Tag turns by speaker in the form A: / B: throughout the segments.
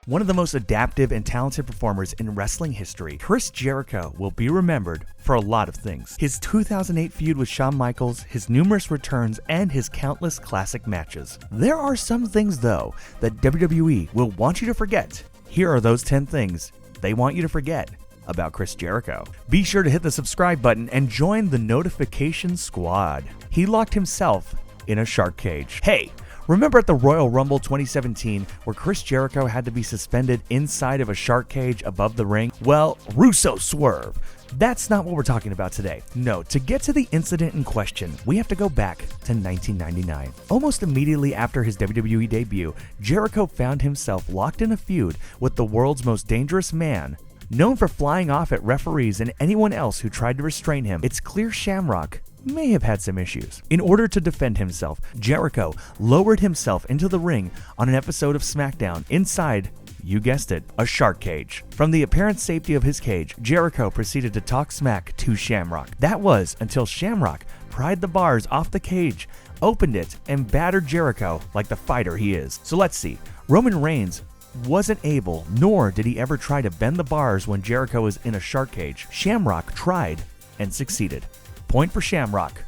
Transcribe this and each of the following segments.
A: One of the most adaptive and talented performers in wrestling history, Chris Jericho will be remembered for a lot of things. His 2008 feud with Shawn Michaels, his numerous returns, and his countless classic matches. There are some things, though, that WWE will want you to forget. Here are those 10 things they want you to forget about Chris Jericho. Be sure to hit the subscribe button and join the notification squad. He locked himself in a shark cage. Hey! Remember at the Royal Rumble 2017 where Chris Jericho had to be suspended inside of a shark cage above the ring? Well, Russo swerve. That's not what we're talking about today. No, to get to the incident in question, we have to go back to 1999. Almost immediately after his WWE debut, Jericho found himself locked in a feud with the world's most dangerous man, known for flying off at referees and anyone else who tried to restrain him. It's clear Shamrock may have had some issues. In order to defend himself, Jericho lowered himself into the ring on an episode of SmackDown inside, you guessed it, a shark cage. From the apparent safety of his cage, Jericho proceeded to talk smack to Shamrock. That was until Shamrock pried the bars off the cage, opened it, and battered Jericho like the fighter he is. So let's see. Roman Reigns wasn't able, nor did he ever try to bend the bars when Jericho was in a shark cage. Shamrock tried and succeeded. Point for Shamrock.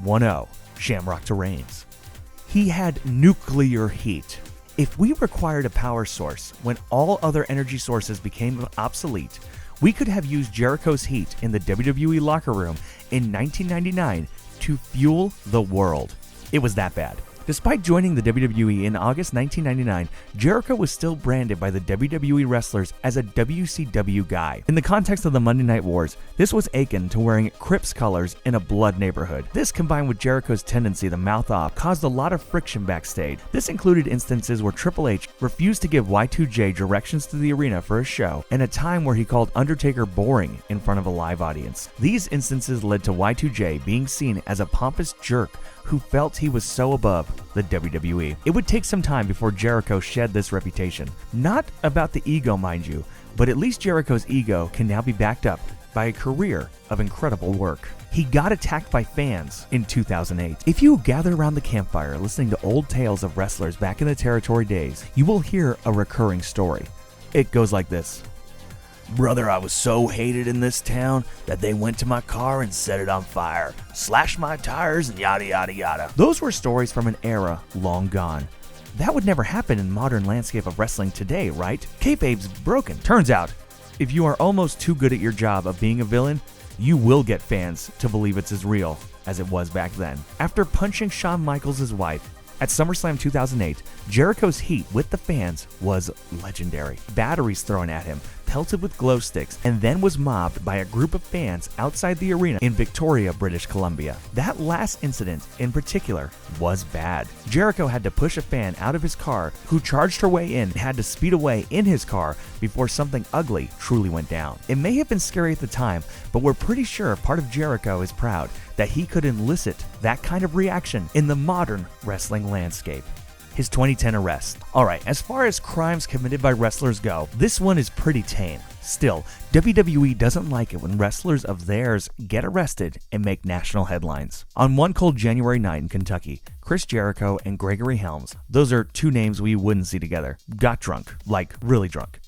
A: 1-0. Shamrock to Reigns. He had nuclear heat. If we required a power source when all other energy sources became obsolete, we could have used Jericho's heat in the WWE locker room in 1999 to fuel the world. It was that bad. Despite joining the WWE in August 1999, Jericho was still branded by the WWE wrestlers as a WCW guy. In the context of the Monday Night Wars, this was akin to wearing Crips colors in a blood neighborhood. This, combined with Jericho's tendency to mouth off, caused a lot of friction backstage. This included instances where Triple H refused to give Y2J directions to the arena for a show, and a time where he called Undertaker boring in front of a live audience. These instances led to Y2J being seen as a pompous jerk who felt he was so above the WWE. It would take some time before Jericho shed this reputation. Not about the ego, mind you, but at least Jericho's ego can now be backed up by a career of incredible work. He got attacked by fans in 2008. If you gather around the campfire listening to old tales of wrestlers back in the territory days, you will hear a recurring story. It goes like this. Brother, I was so hated in this town that they went to my car and set it on fire, slashed my tires, and yada yada yada. Those were stories from an era long gone. That would never happen in the modern landscape of wrestling today, right? Kayfabe's broken. Turns out, if you are almost too good at your job of being a villain, you will get fans to believe it's as real as it was back then. After punching Shawn Michaels' wife at SummerSlam 2008, Jericho's heat with the fans was legendary. Batteries thrown at him, pelted with glow sticks, and then was mobbed by a group of fans outside the arena in Victoria, British Columbia. That last incident in particular was bad. Jericho had to push a fan out of his car who charged her way in and had to speed away in his car before something ugly truly went down. It may have been scary at the time, but we're pretty sure part of Jericho is proud that he could elicit that kind of reaction in the modern wrestling landscape. His 2010 arrest. Alright, as far as crimes committed by wrestlers go, this one is pretty tame. Still, WWE doesn't like it when wrestlers of theirs get arrested and make national headlines. On one cold January night in Kentucky, Chris Jericho and Gregory Helms, those are two names we wouldn't see together, got drunk, like really drunk.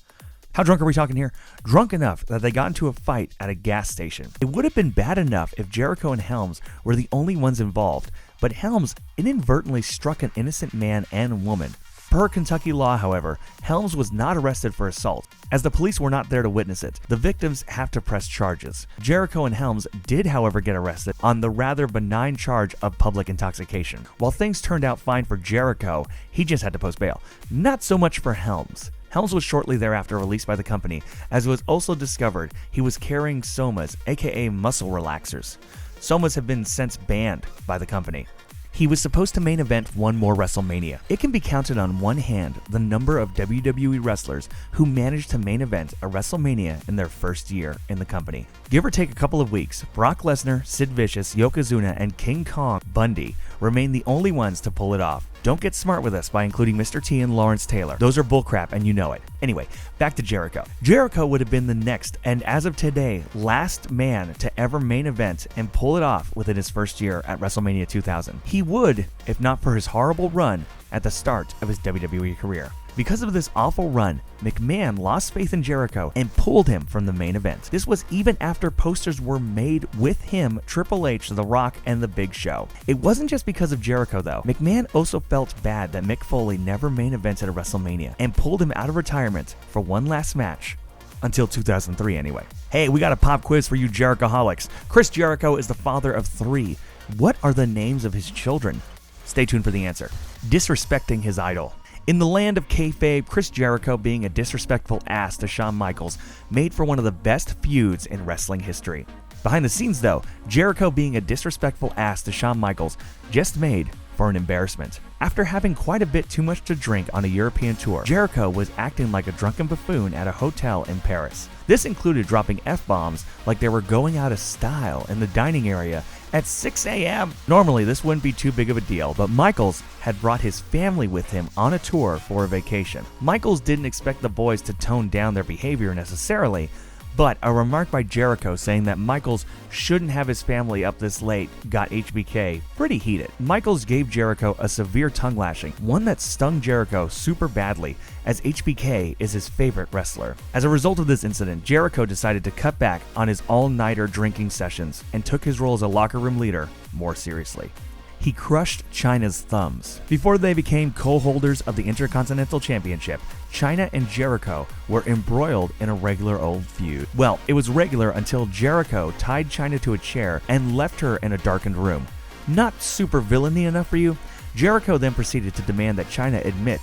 A: How drunk are we talking here? Drunk enough that they got into a fight at a gas station. It would have been bad enough if Jericho and Helms were the only ones involved, but Helms inadvertently struck an innocent man and woman. Per Kentucky law, however, Helms was not arrested for assault, as the police were not there to witness it. The victims have to press charges. Jericho and Helms did, however, get arrested on the rather benign charge of public intoxication. While things turned out fine for Jericho, he just had to post bail. Not so much for Helms. Helms was shortly thereafter released by the company, as it was also discovered he was carrying somas, aka muscle relaxers. Somas have been since banned by the company. He was supposed to main event one more WrestleMania. It can be counted on one hand the number of WWE wrestlers who managed to main event a WrestleMania in their first year in the company. Give or take a couple of weeks, Brock Lesnar, Sid Vicious, Yokozuna, and King Kong Bundy remain the only ones to pull it off. Don't get smart with us by including Mr. T and Lawrence Taylor. Those are bullcrap and you know it. Anyway, back to Jericho. Jericho would have been the next, and as of today, last man to ever main event and pull it off within his first year at WrestleMania 2000. He would, if not for his horrible run at the start of his WWE career. Because of this awful run, McMahon lost faith in Jericho and pulled him from the main event. This was even after posters were made with him, Triple H, The Rock, and The Big Show. It wasn't just because of Jericho though. McMahon also felt bad that Mick Foley never main evented at WrestleMania and pulled him out of retirement for one last match. Until 2003 anyway. Hey, we got a pop quiz for you Jerichoholics. Chris Jericho is the father of 3. What are the names of his children? Stay tuned for the answer. Disrespecting his idol. In the land of kayfabe, Chris Jericho being a disrespectful ass to Shawn Michaels made for one of the best feuds in wrestling history. Behind the scenes though, Jericho being a disrespectful ass to Shawn Michaels just made for an embarrassment. After having quite a bit too much to drink on a European tour, Jericho was acting like a drunken buffoon at a hotel in Paris. This included dropping F-bombs like they were going out of style in the dining area at 6 a.m. Normally, this wouldn't be too big of a deal, but Michaels had brought his family with him on a tour for a vacation. Michaels didn't expect the boys to tone down their behavior necessarily, but a remark by Jericho saying that Michaels shouldn't have his family up this late got HBK pretty heated. Michaels gave Jericho a severe tongue lashing, one that stung Jericho super badly, as HBK is his favorite wrestler. As a result of this incident, Jericho decided to cut back on his all-nighter drinking sessions and took his role as a locker room leader more seriously. He crushed Chyna's thumbs. Before they became co-holders of the Intercontinental Championship, Chyna and Jericho were embroiled in a regular old feud. Well, it was regular until Jericho tied Chyna to a chair and left her in a darkened room. Not super villainy enough for you? Jericho then proceeded to demand that Chyna admit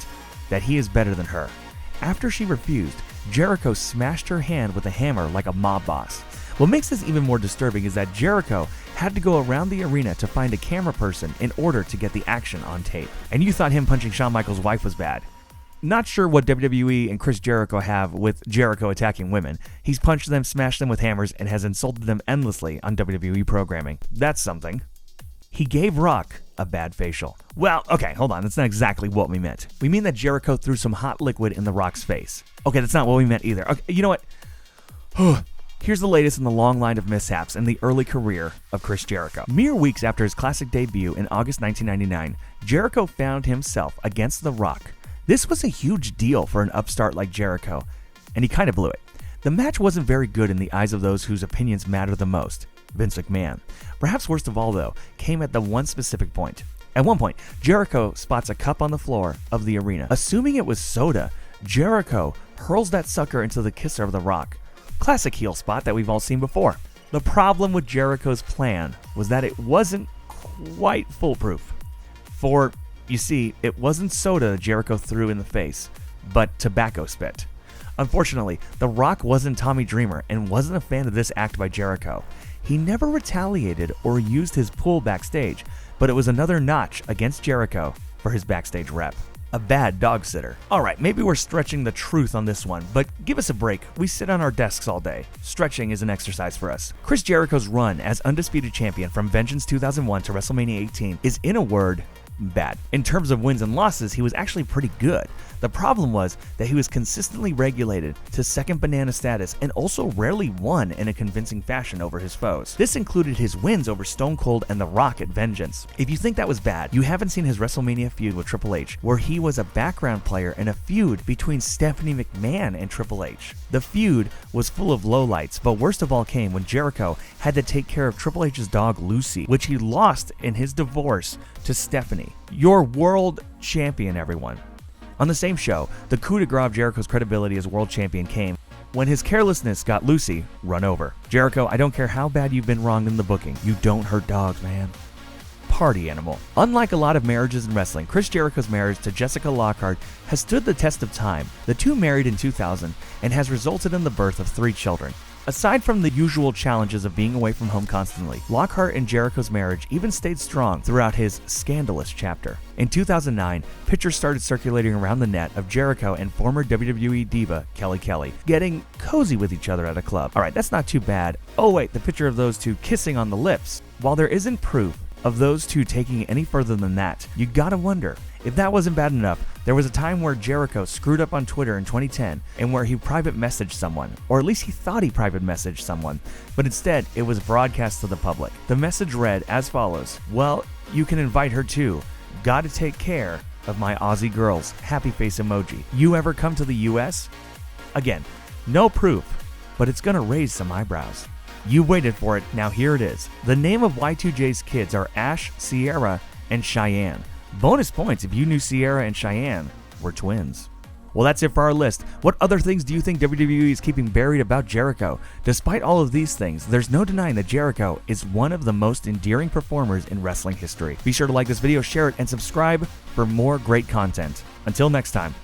A: that he is better than her. After she refused, Jericho smashed her hand with a hammer like a mob boss. What makes this even more disturbing is that Jericho had to go around the arena to find a camera person in order to get the action on tape. And you thought him punching Shawn Michaels' wife was bad. Not sure what WWE and Chris Jericho have with Jericho attacking women. He's punched them, smashed them with hammers, and has insulted them endlessly on WWE programming. That's something. He gave Rock a bad facial. Well, okay, hold on. That's not exactly what we meant. We mean that Jericho threw some hot liquid in The Rock's face. Okay, that's not what we meant either. Okay, you know what? Here's the latest in the long line of mishaps in the early career of Chris Jericho. Mere weeks after his classic debut in August 1999, Jericho found himself against The Rock. This was a huge deal for an upstart like Jericho, and he kind of blew it. The match wasn't very good in the eyes of those whose opinions matter the most, Vince McMahon. Perhaps worst of all, though, came at the one specific point. At one point, Jericho spots a cup on the floor of the arena. Assuming it was soda, Jericho hurls that sucker into the kisser of The Rock. Classic heel spot that we've all seen before. The problem with Jericho's plan was that it wasn't quite foolproof. For, you see, it wasn't soda Jericho threw in the face, but tobacco spit. Unfortunately, The Rock wasn't Tommy Dreamer and wasn't a fan of this act by Jericho. He never retaliated or used his pull backstage, but it was another notch against Jericho for his backstage rep. A bad dog sitter. Alright, maybe we're stretching the truth on this one, but give us a break. We sit on our desks all day. Stretching is an exercise for us. Chris Jericho's run as undisputed champion from Vengeance 2001 to WrestleMania 18 is, in a word, bad. In terms of wins and losses, he was actually pretty good. The problem was that he was consistently regulated to second banana status and also rarely won in a convincing fashion over his foes. This included his wins over Stone Cold and The Rock at Vengeance. If you think that was bad, you haven't seen his WrestleMania feud with Triple H, where he was a background player in a feud between Stephanie McMahon and Triple H. The feud was full of lowlights, but worst of all came when Jericho had to take care of Triple H's dog Lucy, which he lost in his divorce to Stephanie. Your world champion, everyone. On the same show, the coup de grace of Jericho's credibility as world champion came when his carelessness got Lucy run over. Jericho, I don't care how bad you've been wronged in the booking, you don't hurt dogs, man. Party animal. Unlike a lot of marriages in wrestling, Chris Jericho's marriage to Jessica Lockhart has stood the test of time. The two married in 2000 and has resulted in the birth of 3 children. Aside from the usual challenges of being away from home constantly, Lockhart and Jericho's marriage even stayed strong throughout his scandalous chapter. In 2009, pictures started circulating around the net of Jericho and former WWE diva Kelly Kelly getting cozy with each other at a club. Alright, that's not too bad. Oh wait, the picture of those two kissing on the lips. While there isn't proof of those two taking it any further than that, you gotta wonder, if that wasn't bad enough, there was a time where Jericho screwed up on Twitter in 2010 and where he private messaged someone, or at least he thought he private messaged someone, but instead it was broadcast to the public. The message read as follows: well, you can invite her too. Gotta take care. of my Aussie girls, happy face emoji. You ever come to the US? Again, no proof, but it's gonna raise some eyebrows. You waited for it, now here it is. The name of Y2J's kids are Ash, Sierra, and Cheyenne. Bonus points if you knew Sierra and Cheyenne were twins. Well, that's it for our list. What other things do you think WWE is keeping buried about Jericho? Despite all of these things, there's no denying that Jericho is one of the most endearing performers in wrestling history. Be sure to like this video, share it, and subscribe for more great content. Until next time.